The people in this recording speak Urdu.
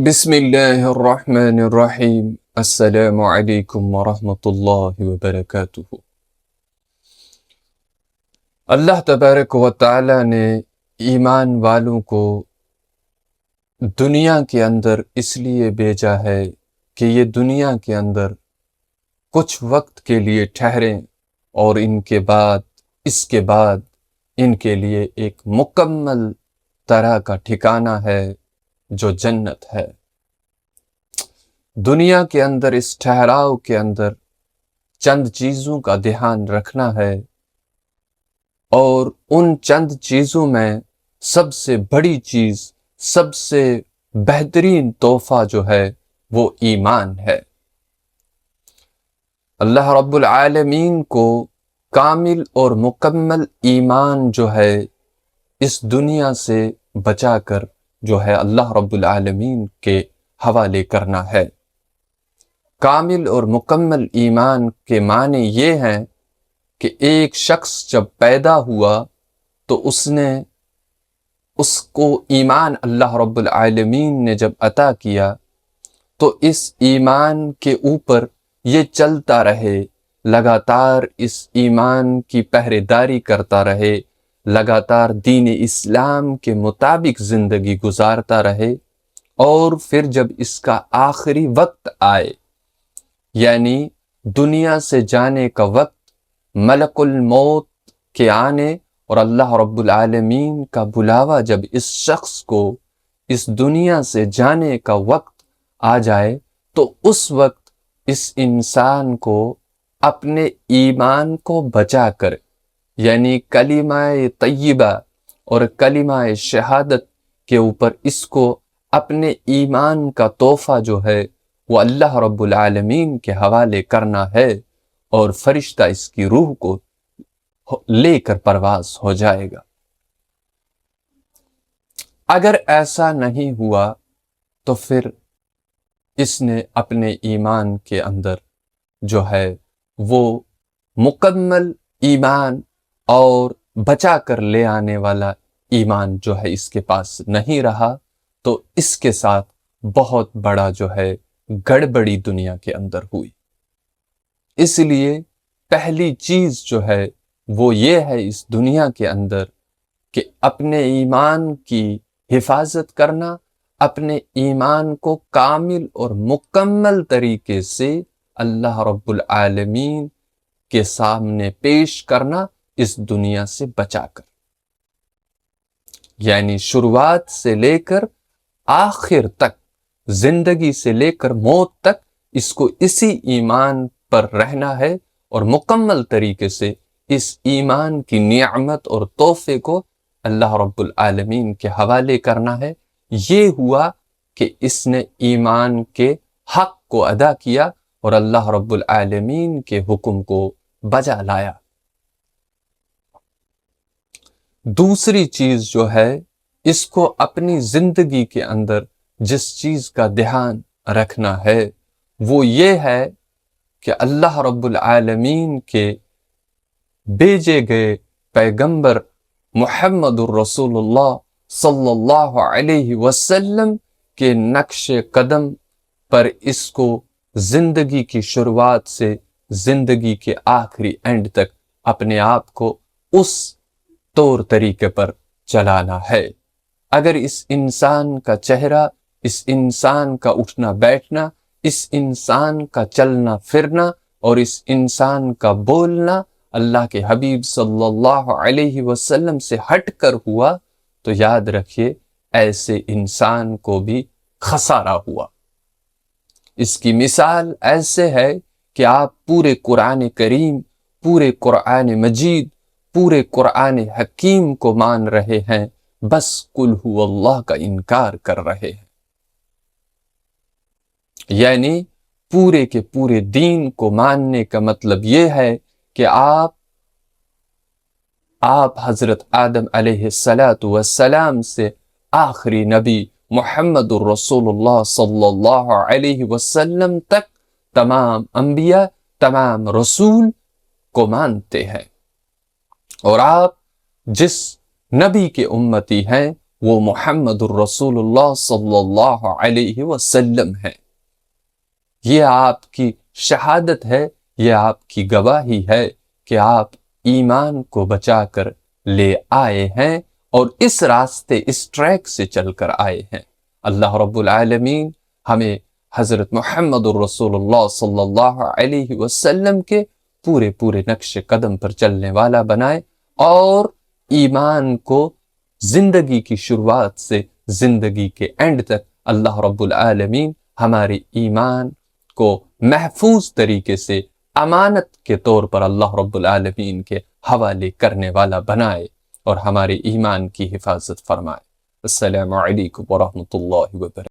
بسم اللہ الرحمن الرحیم۔ السلام علیکم ورحمۃ اللہ وبرکاتہ۔ اللہ تبارک و تعالی نے ایمان والوں کو دنیا کے اندر اس لیے بھیجا ہے کہ یہ دنیا کے اندر کچھ وقت کے لیے ٹھہریں اور اس کے بعد ان کے لیے ایک مکمل طرح کا ٹھکانہ ہے جو جنت ہے۔ دنیا کے اندر اس ٹھہراؤ کے اندر چند چیزوں کا دھیان رکھنا ہے، اور ان چند چیزوں میں سب سے بڑی چیز، سب سے بہترین تحفہ جو ہے وہ ایمان ہے۔ اللہ رب العالمین کو کامل اور مکمل ایمان جو ہے اس دنیا سے بچا کر جو ہے اللہ رب العالمین کے حوالے کرنا ہے۔ کامل اور مکمل ایمان کے معنی یہ ہیں کہ ایک شخص جب پیدا ہوا تو اس کو ایمان اللہ رب العالمین نے جب عطا کیا تو اس ایمان کے اوپر یہ چلتا رہے، لگاتار اس ایمان کی پہرے داری کرتا رہے، لگاتار دین اسلام کے مطابق زندگی گزارتا رہے، اور پھر جب اس کا آخری وقت آئے، یعنی دنیا سے جانے کا وقت، ملک الموت کے آنے اور اللہ رب العالمین کا بلاوا جب اس شخص کو اس دنیا سے جانے کا وقت آ جائے تو اس وقت اس انسان کو اپنے ایمان کو بچا کر، یعنی کلمہ طیبہ اور کلمہ شہادت کے اوپر اس کو اپنے ایمان کا تحفہ جو ہے وہ اللہ رب العالمین کے حوالے کرنا ہے، اور فرشتہ اس کی روح کو لے کر پرواز ہو جائے گا۔ اگر ایسا نہیں ہوا تو پھر اس نے اپنے ایمان کے اندر جو ہے وہ مکمل ایمان اور بچا کر لے آنے والا ایمان جو ہے اس کے پاس نہیں رہا، تو اس کے ساتھ بہت بڑا جو ہے گڑبڑی دنیا کے اندر ہوئی۔ اس لیے پہلی چیز جو ہے وہ یہ ہے اس دنیا کے اندر کہ اپنے ایمان کی حفاظت کرنا، اپنے ایمان کو کامل اور مکمل طریقے سے اللہ رب العالمین کے سامنے پیش کرنا اس دنیا سے بچا کر، یعنی شروعات سے لے کر آخر تک، زندگی سے لے کر موت تک اس کو اسی ایمان پر رہنا ہے، اور مکمل طریقے سے اس ایمان کی نعمت اور تحفے کو اللہ رب العالمین کے حوالے کرنا ہے۔ یہ ہوا کہ اس نے ایمان کے حق کو ادا کیا اور اللہ رب العالمین کے حکم کو بجا لایا۔ دوسری چیز جو ہے، اس کو اپنی زندگی کے اندر جس چیز کا دھیان رکھنا ہے وہ یہ ہے کہ اللہ رب العالمین کے بھیجے گئے پیغمبر محمد الرسول اللہ صلی اللہ علیہ وسلم کے نقش قدم پر اس کو زندگی کی شروعات سے زندگی کے آخری اینڈ تک اپنے آپ کو اس طور طریقے پر چلانا ہے۔ اگر اس انسان کا چہرہ، اس انسان کا اٹھنا بیٹھنا، اس انسان کا چلنا پھرنا اور اس انسان کا بولنا اللہ کے حبیب صلی اللہ علیہ وسلم سے ہٹ کر ہوا تو یاد رکھیے ایسے انسان کو بھی خسارہ ہوا۔ اس کی مثال ایسے ہے کہ آپ پورے قرآن کریم، پورے قرآن مجید، پورے قرآن حکیم کو مان رہے ہیں، بس قل هو اللہ کا انکار کر رہے ہیں۔ یعنی پورے کے پورے دین کو ماننے کا مطلب یہ ہے کہ آپ حضرت آدم علیہ السلام سے آخری نبی محمد الرسول اللہ صلی اللہ علیہ وسلم تک تمام انبیاء، تمام رسول کو مانتے ہیں، اور آپ جس نبی کے امتی ہیں وہ محمد الرسول اللہ صلی اللہ علیہ وسلم ہے۔ یہ آپ کی شہادت ہے، یہ آپ کی گواہی ہے کہ آپ ایمان کو بچا کر لے آئے ہیں اور اس راستے، اس ٹریک سے چل کر آئے ہیں۔ اللہ رب العالمین ہمیں حضرت محمد الرسول اللہ صلی اللہ علیہ وسلم کے پورے نقش قدم پر چلنے والا بنائے، اور ایمان کو زندگی کی شروعات سے زندگی کے اینڈ تک اللہ رب العالمین ہمارے ایمان کو محفوظ طریقے سے امانت کے طور پر اللہ رب العالمین کے حوالے کرنے والا بنائے اور ہمارے ایمان کی حفاظت فرمائے۔ السلام علیکم ورحمۃ اللہ وبرکاتہ۔